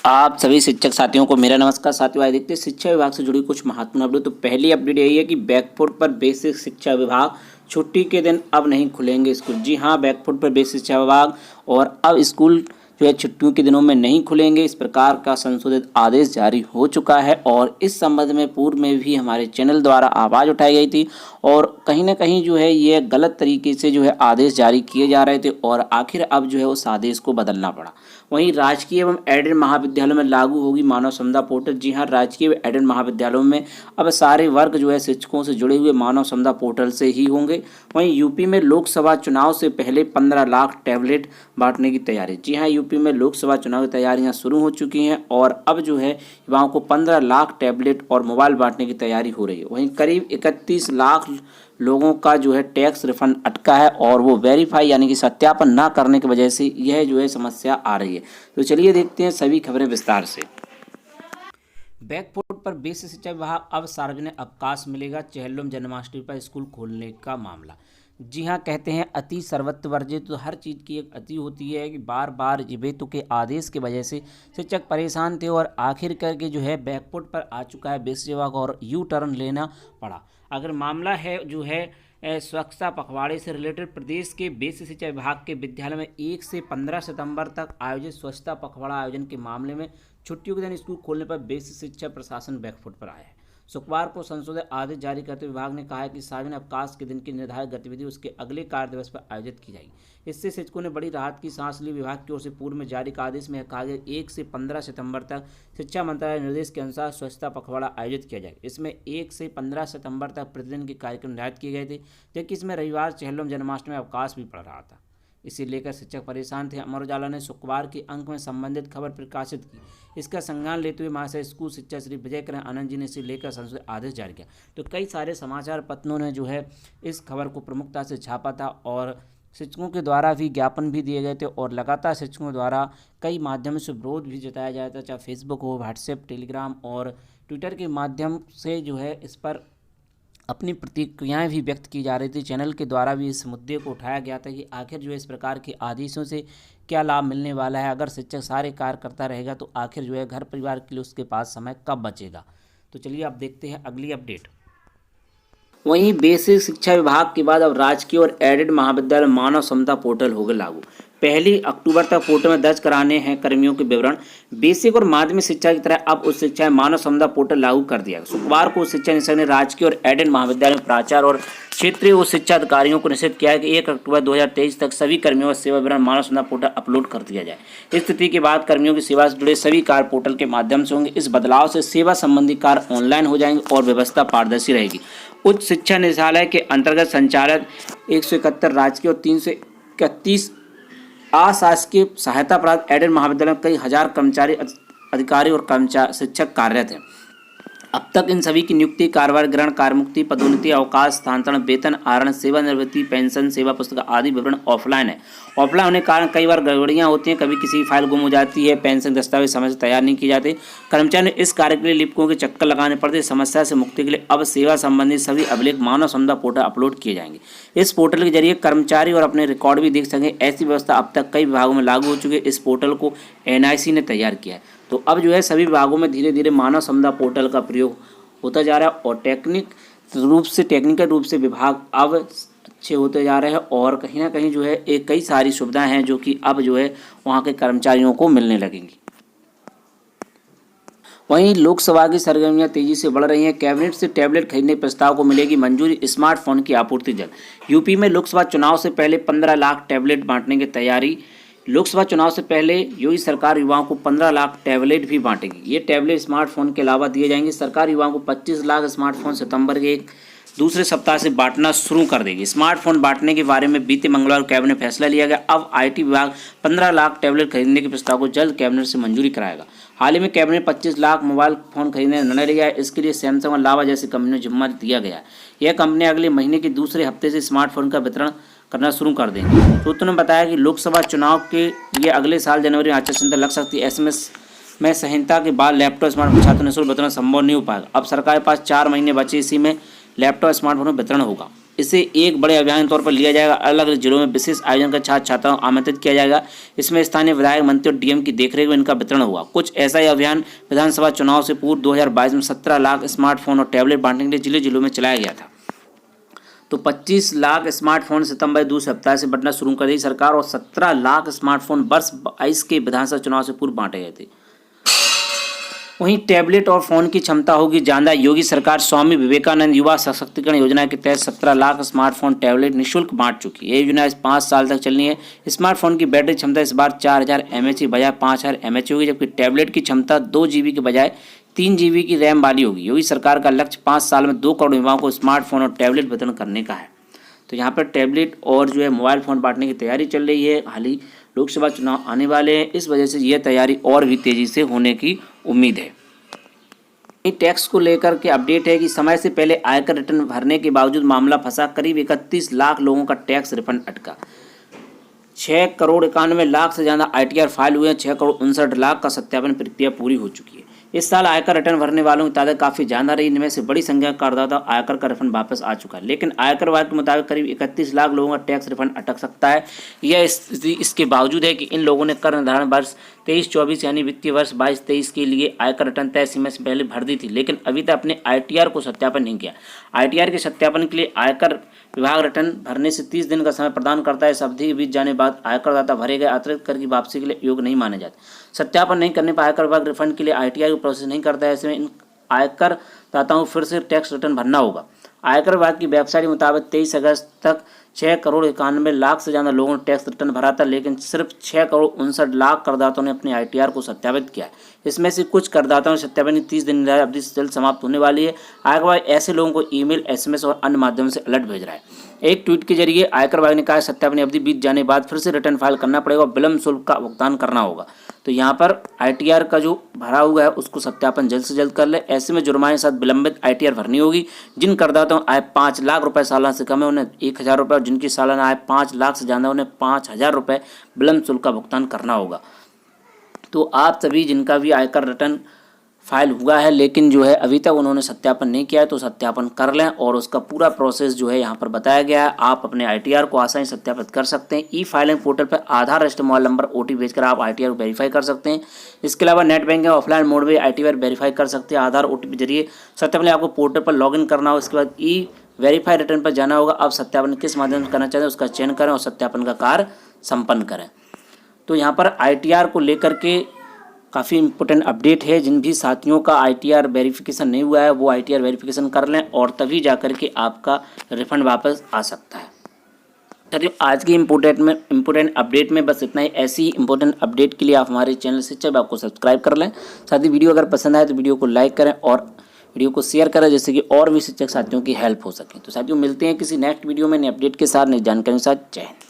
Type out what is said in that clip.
आप सभी शिक्षक साथियों को मेरा नमस्कार। साथियों, आज देखते हैं शिक्षा विभाग से जुड़ी कुछ महत्वपूर्ण अपडेट। तो पहली अपडेट यही है कि बैकफुट पर बेसिक शिक्षा विभाग छुट्टी के दिन अब नहीं खुलेंगे स्कूल। जी हाँ, बैकफुट पर बेसिक शिक्षा विभाग और अब स्कूल जो है छुट्टियों के दिनों में नहीं खुलेंगे। इस प्रकार का संशोधित आदेश जारी हो चुका है और इस संबंध में पूर्व में भी हमारे चैनल द्वारा आवाज़ उठाई गई थी और कहीं ना कहीं जो है ये गलत तरीके से जो है आदेश जारी किए जा रहे थे और आखिर अब जो है उस आदेश को बदलना पड़ा। वहीं राजकीय एवं एडेड महाविद्यालयों में लागू होगी मानव संपदा पोर्टल। जी हाँ, राजकीय एवं एडेड महाविद्यालयों में अब सारे वर्ग जो है शिक्षकों से जुड़े हुए मानव संपदा पोर्टल से ही होंगे। वहीं यूपी में लोकसभा चुनाव से पहले 15 लाख टैबलेट बांटने की तैयारी। जी हाँ, यूपी में लोकसभा चुनाव की तैयारियां शुरू हो चुकी हैं और अब जो है युवाओं को 15 लाख टैबलेट और मोबाइल बांटने की तैयारी हो रही है। वहीं करीब 31 लाख लोगों का जो है टैक्स रिफंड अटका है और वो वेरीफाई यानी कि सत्यापन ना करने की वजह से यह जो है समस्या आ रही है। तो चलिए देखते हैं सभी खबरें विस्तार से। बैकफुट पर बेसिक शिक्षा विभाग अब सार्वजनिक अवकाश मिलेगा। चेहल्लुम जन्माष्टमी पर स्कूल खोलने का मामला। जी हाँ, कहते हैं अति सर्वत्र वर्जित। तो हर चीज़ की एक अति होती है कि बार बार जिबेतु के आदेश की वजह से शिक्षक परेशान थे और आखिर करके जो है बैकफुट पर आ चुका है बेसिक विभाग और यू टर्न लेना पड़ा। अगर मामला है जो है स्वच्छता पखवाड़े से रिलेटेड, प्रदेश के बेसिक शिक्षा विभाग के विद्यालय में 1 से 15 सितंबर तक आयोजित स्वच्छता पखवाड़ा आयोजन के मामले में छुट्टियों के दिन स्कूल खोलने पर बेसिक शिक्षा प्रशासन बैकफुट पर आया है। शुक्रवार को संशोधित आदेश जारी करते विभाग ने कहा है कि सार्वजनिक अवकाश के दिन की निर्धारित गतिविधि उसके अगले कार्य दिवस पर आयोजित की जाएगी। इससे शिक्षकों ने बड़ी राहत की सांस ली। विभाग की ओर से पूर्व में जारी आदेश में कहा गया 1 से 15 सितंबर तक शिक्षा मंत्रालय निर्देश के अनुसार स्वच्छता पखवाड़ा आयोजित किया जाएगा। इसमें 1 से 15 सितंबर तक प्रतिदिन के कार्यक्रम निर्धारित किए गए थे, जबकि इसमें रविवार चेहल्लुम जन्माष्टमी में अवकाश भी पड़ रहा था। इसे लेकर शिक्षक परेशान थे। अमर उजाला ने शुक्रवार के अंक में संबंधित खबर प्रकाशित की। इसका संज्ञान लेते हुए महाशय स्कूल शिक्षा श्री विजय करण आनंद जी ने इसे लेकर संशोधित आदेश जारी किया। तो कई सारे समाचार पत्रों ने जो है इस खबर को प्रमुखता से छापा था और शिक्षकों के द्वारा भी ज्ञापन भी दिए गए थे और लगातार शिक्षकों द्वारा कई माध्यमों से विरोध भी जताया जाता था, चाहे फेसबुक हो, व्हाट्सएप, टेलीग्राम और ट्विटर के माध्यम से जो है इस पर अपनी प्रतिक्रियाएं भी व्यक्त की जा रही थी। चैनल के द्वारा भी इस मुद्दे को उठाया गया था कि आखिर जो है इस प्रकार के आदेशों से क्या लाभ मिलने वाला है। अगर शिक्षक सारे कार्य करता रहेगा तो आखिर जो है घर परिवार के लिए उसके पास समय कब बचेगा। तो चलिए अब देखते हैं अगली अपडेट। वहीं बेसिक शिक्षा विभाग के बाद अब राजकीय और एडेड महाविद्यालय मानव क्षमता पोर्टल होगा लागू। 1 अक्टूबर तक पोर्टल में दर्ज कराने हैं कर्मियों के विवरण। बेसिक और माध्यमिक शिक्षा की तरह अब उच्च शिक्षा में मानव क्षमता पोर्टल लागू कर दिया। शुक्रवार को शिक्षा निदेशक ने राजकीय और एडेड महाविद्यालय में प्राचार्य और क्षेत्रीय उच्च शिक्षा अधिकारियों को निश्चित किया है कि 1 अक्टूबर 2023 तक सभी कर्मियों का सेवा विवरण मानव क्षमता पोर्टल अपलोड कर दिया जाए। इस तिथि के बाद कर्मियों की सेवा से जुड़े सभी कार्य पोर्टल के माध्यम से होंगे। इस बदलाव से सेवा संबंधी कार्य ऑनलाइन हो जाएंगे और व्यवस्था पारदर्शी रहेगी। उच्च शिक्षा निदेशालय के अंतर्गत संचालित 171 राजकीय और 331 अशासकीय सहायता प्राप्त एडेड महाविद्यालय में कई हजार कर्मचारी, अधिकारी और कर्मचारी शिक्षक कार्यरत हैं। अब तक इन सभी की नियुक्ति, कार्यभार ग्रहण, कार्यमुक्ति, पदोन्नति, अवकाश, स्थानांतरण, वेतन आहरण, सेवानिवृत्ति, पेंशन, सेवा पुस्तक आदि विवरण ऑफलाइन है। ऑफलाइन होने के कारण कई बार गड़बड़ियां होती हैं, कभी किसी की फाइल गुम हो जाती है, पेंशन दस्तावेज समय से तैयार नहीं किए जाते, कर्मचारी ने इस कार्य के लिए लिपिकों के चक्कर लगाने पड़ते। समस्या से मुक्ति के लिए अब सेवा संबंधी सभी अभिलेख मानव क्षमता पोर्टल अपलोड किए जाएंगे। इस पोर्टल के जरिए कर्मचारी और अपने रिकॉर्ड भी देख सकेंगे। ऐसी व्यवस्था अब तक कई विभागों में लागू हो चुकी है। इस पोर्टल को NIC ने तैयार किया है। तो अब जो है सभी विभागों में धीरे धीरे मानव क्षमता पोर्टल का प्रयोग होता जा रहा है और टेक्निकल रूप से विभाग अब अच्छे होते जा रहे हैं और कहीं ना कहीं जो है एक कई सारी सुविधाएं हैं जो कि अब जो है वहाँ के कर्मचारियों को मिलने लगेंगी। वहीं लोकसभा की सरगर्मियां तेजी से बढ़ रही हैं। कैबिनेट से टैबलेट खरीदने प्रस्ताव को मिलेगी मंजूरी। स्मार्टफोन की आपूर्ति जल्द। यूपी में लोकसभा चुनाव से पहले 15 लाख टैबलेट बांटने की तैयारी। लोकसभा चुनाव से पहले योगी सरकार युवाओं को 15 लाख टैबलेट भी बांटेगी। ये टैबलेट स्मार्टफोन के अलावा दिए जाएंगे। सरकार युवाओं को 25 लाख स्मार्टफोन सितंबर के दूसरे सप्ताह से बांटना शुरू कर देगी। स्मार्टफोन बांटने के बारे में बीते मंगलवार को कैबिनेट में फैसला लिया गया। अब IT विभाग 15 लाख टैबलेट खरीदने के प्रस्ताव को जल्द कैबिनेट से मंजूरी कराएगा। हाल ही में कैबिनेट 25 लाख मोबाइल फोन खरीदने का निर्णय लिया है। इसके लिए सैमसंग और लावा जैसी कंपनियों को जिम्मा दिया गया है। यह कंपनी अगले महीने के दूसरे हफ्ते से स्मार्टफोन का वितरण करना शुरू कर देंगे। सूत्रों ने बताया कि लोकसभा चुनाव के लिए अगले साल जनवरी में आचार संहिता लग सकती है। SMS में संहिता के बाद लैपटॉप स्मार्टफोन छात्र निःशुल्क वितरण संभव नहीं हो पाएगा। अब सरकार के पास 4 महीने बचे, इसी में लैपटॉप स्मार्टफोन वितरण होगा। इसे एक बड़े अभियान के तौर पर लिया जाएगा। अलग अलग जिलों में विशेष आयोजन कर छात्र छात्राओं को आमंत्रित किया जाएगा। इसमें स्थानीय विधायक, मंत्री और डीएम की देखरेख में इनका वितरण हुआ। कुछ ऐसा ही अभियान विधानसभा चुनाव से पूर्व 2022 में 17 लाख स्मार्टफोन और टैबलेट बांटने के लिए जिले जिलों में चलाया गया था। तो 25 लाख स्मार्टफोन सितंबर दूसरे सप्ताह से बंटना शुरू कर दी सरकार और 17 लाख स्मार्टफोन वर्ष 22 के विधानसभा चुनाव से पूर्व बांटे गए थे। वहीं टैबलेट और फोन की क्षमता होगी ज़्यादा। योगी सरकार स्वामी विवेकानंद युवा सशक्तिकरण योजना के तहत 17 लाख स्मार्टफोन टैबलेट निःशुल्क बांट चुकी है। ये योजना 5 साल तक चलनी है। स्मार्टफोन की बैटरी क्षमता इस बार 4000 mAh की बजाय 5000 mAh होगी, जबकि टैबलेट की क्षमता 2 GB के बजाय 3 GB की रैम वाली होगी। योगी सरकार का लक्ष्य 5 साल में 2 करोड़ युवाओं को स्मार्टफोन और टैबलेट वितरण करने का है। तो यहाँ पर टैबलेट और जो है मोबाइल फ़ोन बांटने की तैयारी चल रही है। हाल ही लोकसभा चुनाव आने वाले हैं, इस वजह से यह तैयारी और भी तेज़ी से होने की उम्मीद है। टैक्स को लेकर के अपडेट है कि समय से पहले आयकर रिटर्न भरने के बावजूद मामला फंसा। करीब 31 लाख लोगों का टैक्स रिफंड अटका। 6 करोड़ 91 लाख से ज़्यादा ITR फाइल हुए हैं। 6 करोड़ 59 लाख का सत्यापन प्रक्रिया पूरी हो चुकी है। इस साल आयकर रिटर्न भरने वालों की तादाद काफ़ी ज़्यादा रही। इनमें से बड़ी संख्या में करदाता आयकर का रिफंड वापस आ चुका है, लेकिन आयकर विभाग के मुताबिक करीब 31 लाख लोगों का टैक्स रिफंड अटक सकता है। यह स्थिति इसके बावजूद है कि इन लोगों ने कर निर्धारण वर्ष 23-24 यानी वित्तीय वर्ष 22-23 के लिए आयकर रिटर्न तय समय से पहले भर दी थी, लेकिन अभी तक अपने ITR को सत्यापन नहीं किया। ITR के सत्यापन के लिए आयकर विभाग रिटर्न भरने से 30 दिन का समय प्रदान करता है। इस अवधि के बीच जाने बाद आयकरदाता भरे गए अतिरिक्त कर की वापसी के लिए योग्य नहीं माने जाते। सत्यापन नहीं करने पर आयकर विभाग रिफंड के लिए ITR को प्रोसेस नहीं करता है। ऐसे में इन आयकर दाताओं को फिर से टैक्स रिटर्न भरना होगा। आयकर विभाग की वेबसाइट के मुताबिक 23 अगस्त तक 6 करोड़ 91 लाख से ज़्यादा लोगों ने टैक्स रिटर्न भरा था, लेकिन सिर्फ 6 करोड़ 59 लाख करदाताओं ने अपने ITR को सत्यापित किया है। इसमें से कुछ करदाताओं ने सत्यापन की 30 दिन अवधि से जल्द समाप्त होने वाली है। आयकर विभाग ऐसे लोगों को ईमेल, SMS और अन्य माध्यम से अलर्ट भेज रहा है। एक ट्वीट के जरिए आयकर विभाग ने कहा सत्यापन अवधि बीत जाने के बाद फिर से रिटर्न फाइल करना पड़ेगा और विलंब शुल्क का भुगतान करना होगा। तो यहाँ पर ITR का जो भरा हुआ है उसको सत्यापन जल्द से जल्द कर ले। ऐसे में जुर्माने के साथ विलंबित ITR भरनी होगी। जिन करदाताओं आय 5 लाख रुपए सालाना से कम है उन्हें 1000 रुपये और जिनकी सालाना आय 5 लाख से ज़्यादा उन्हें 5000 रुपये विलंब शुल्क का भुगतान करना होगा। तो आप सभी जिनका भी आयकर रिटर्न फाइल हुआ है लेकिन जो है अभी तक उन्होंने सत्यापन नहीं किया है तो सत्यापन कर लें और उसका पूरा प्रोसेस जो है यहाँ पर बताया गया है। आप अपने ITR को आसानी से सत्यापित कर सकते हैं। E-फाइलिंग पोर्टल पर आधार रजिस्टर्ड मोबाइल नंबर OTP भेजकर आप ITR को वेरीफाई कर सकते हैं। इसके अलावा नेट बैंकिंग ऑफलाइन मोड में ITR वेरीफाई कर सकते हैं। आधार OTP जरिए सत्यापन आपको पोर्टल पर लॉगिन करना हो। इसके बाद वेरीफाई रिटर्न पर जाना होगा। आप सत्यापन किस माध्यम से करना चाहते हैं उसका चयन करें और सत्यापन का कार्य संपन्न करें। तो यहाँ पर ITR को लेकर के काफ़ी इंपॉर्टेंट अपडेट है। जिन भी साथियों का ITR वेरिफिकेशन नहीं हुआ है वो ITR वेरिफिकेशन कर लें और तभी जा कर के आपका रिफंड वापस आ सकता है। साथियों आज की इम्पोर्टेंट अपडेट में बस इतना ही। ऐसी इंपॉर्टेंट अपडेट के लिए आप हमारे चैनल शिक्षा विभाग को सब्सक्राइब कर लें। साथ ही वीडियो अगर पसंद आए तो वीडियो को लाइक करें और वीडियो को शेयर करें जिससे कि और भी शिक्षक साथियों की हेल्प हो सके। तो साथियों मिलते हैं किसी नेक्स्ट वीडियो में नए अपडेट के साथ, नई जानकारी के साथ। जय हिंद।